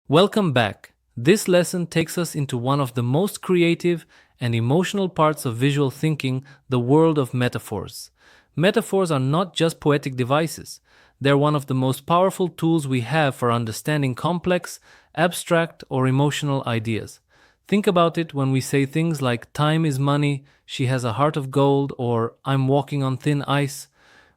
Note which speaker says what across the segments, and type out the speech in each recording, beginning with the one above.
Speaker 1: Welcome back. This lesson takes us into one of the most creative and emotional parts of visual thinking, the world of metaphors. Metaphors are not just poetic devices, they're one of the most powerful tools we have for understanding complex, abstract, or emotional ideas. Think about it when we say things like time is money, she has a heart of gold, or I'm walking on thin ice.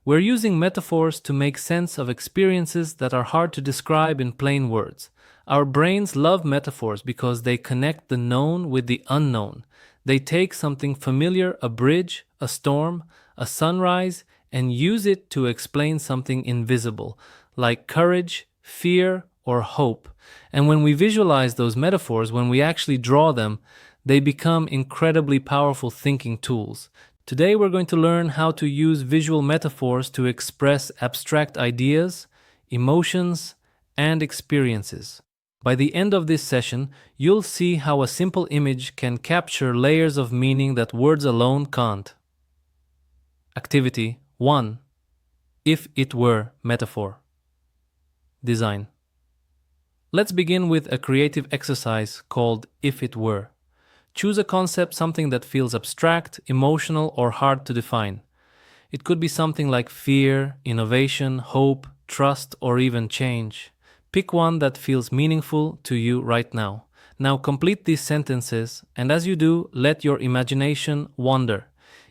Speaker 1: We're using metaphors to make sense of experiences that are hard to describe in plain words. Our brains love metaphors because they connect the known with the unknown. They take something familiar, a bridge, a storm, a sunrise, and use it to explain something invisible, like courage, fear, or hope. And when we visualize those metaphors, when we actually draw them, they become incredibly powerful thinking tools. Today we're going to learn how to use visual metaphors to express abstract ideas, emotions, and experiences. By the end of this session, you'll see how a simple image can capture layers of meaning that words alone can't. Activity 1. If it were metaphor. Design. Let's begin with a creative exercise called If It Were. Choose a concept, something that feels abstract, emotional, or hard to define. It could be something like fear, innovation, hope, trust, or even change. Pick one that feels meaningful to you right now. Now complete these sentences, and as you do, let your imagination wander.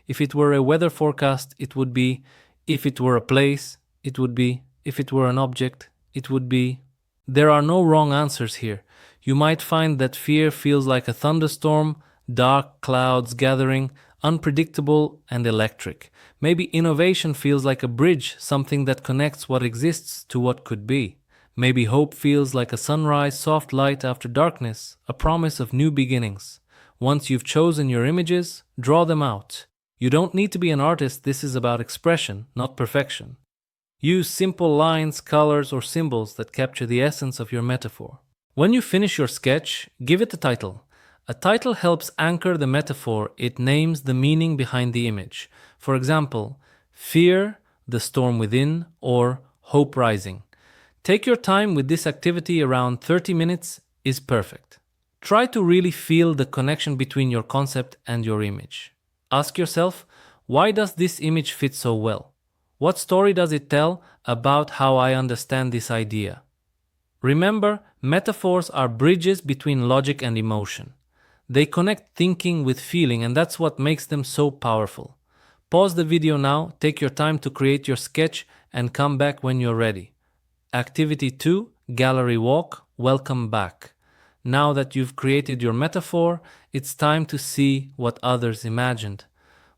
Speaker 1: If it were a weather forecast, it would be, if it were a place, it would be, if it were an object, it would be. There are no wrong answers here. You might find that fear feels like a thunderstorm, dark clouds gathering, unpredictable and electric. Maybe innovation feels like a bridge, something that connects what exists to what could be. Maybe hope feels like a sunrise, soft light after darkness, a promise of new beginnings. Once you've chosen your images, draw them out. You don't need to be an artist, this is about expression, not perfection. Use simple lines, colors, or symbols that capture the essence of your metaphor. When you finish your sketch, give it a title. A title helps anchor the metaphor, it names the meaning behind the image. For example, Fear, the Storm Within, or Hope Rising. Take your time with this activity, around 30 minutes is perfect. Try to really feel the connection between your concept and your image. Ask yourself, why does this image fit so well? What story does it tell about how I understand this idea? Remember, metaphors are bridges between logic and emotion. They connect thinking with feeling, and that's what makes them so powerful. Pause the video now, take your time to create your sketch, and come back when you're ready. Activity 2, Gallery Walk. Welcome back. Now that you've created your metaphor, it's time to see what others imagined.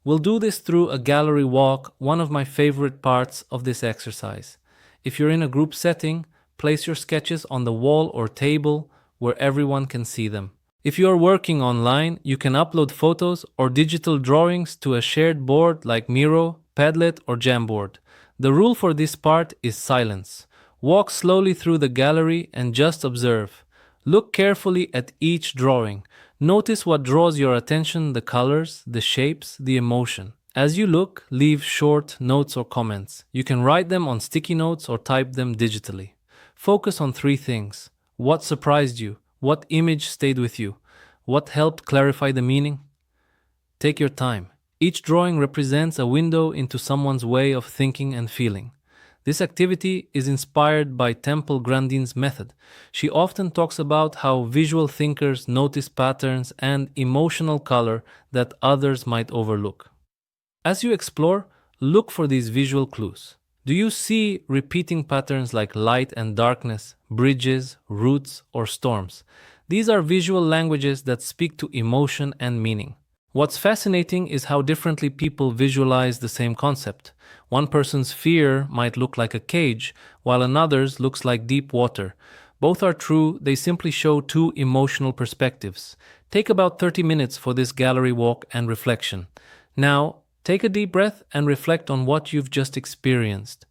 Speaker 1: We'll do this through a gallery walk, one of my favorite parts of this exercise. If you're in a group setting, place your sketches on the wall or table where everyone can see them. If you're working online, you can upload photos or digital drawings to a shared board like Miro, Padlet, or Jamboard. The rule for this part is silence. Walk slowly through the gallery and just observe. Look carefully at each drawing. Notice what draws your attention, the colors, the shapes, the emotion. As you look, leave short notes or comments. You can write them on sticky notes or type them digitally. Focus on 3 things. What surprised you? What image stayed with you? What helped clarify the meaning? Take your time. Each drawing represents a window into someone's way of thinking and feeling. This activity is inspired by Temple Grandin's method. She often talks about how visual thinkers notice patterns and emotional color that others might overlook. As you explore, look for these visual clues. Do you see repeating patterns like light and darkness, bridges, roots, or storms? These are visual languages that speak to emotion and meaning. What's fascinating is how differently people visualize the same concept. One person's fear might look like a cage, while another's looks like deep water. Both are true, they simply show 2 emotional perspectives. Take about 30 minutes for this gallery walk and reflection. Now, take a deep breath and reflect on what you've just experienced.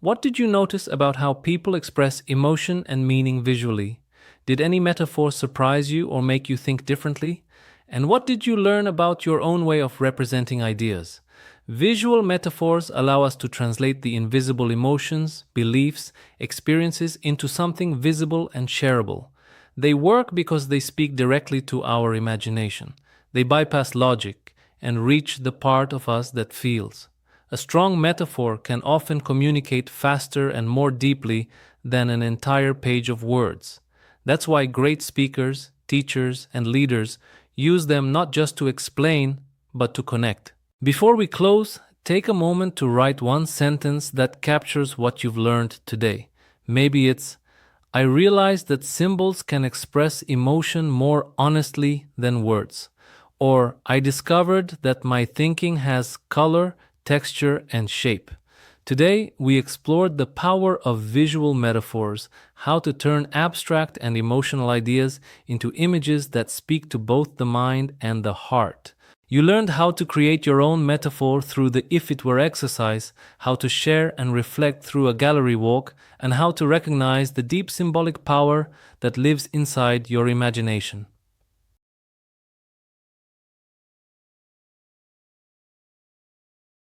Speaker 1: What did you notice about how people express emotion and meaning visually? Did any metaphor surprise you or make you think differently? And what did you learn about your own way of representing ideas? Visual metaphors allow us to translate the invisible emotions, beliefs, experiences into something visible and shareable. They work because they speak directly to our imagination. They bypass logic and reach the part of us that feels. A strong metaphor can often communicate faster and more deeply than an entire page of words. That's why great speakers, teachers, and leaders use them not just to explain, but to connect. Before we close, take a moment to write one sentence that captures what you've learned today. Maybe it's, I realized that symbols can express emotion more honestly than words. Or, I discovered that my thinking has color, texture, and shape. Today, we explored the power of visual metaphors, how to turn abstract and emotional ideas into images that speak to both the mind and the heart. You learned how to create your own metaphor through the If It Were exercise, how to share and reflect through a gallery walk, and how to recognize the deep symbolic power that lives inside your imagination.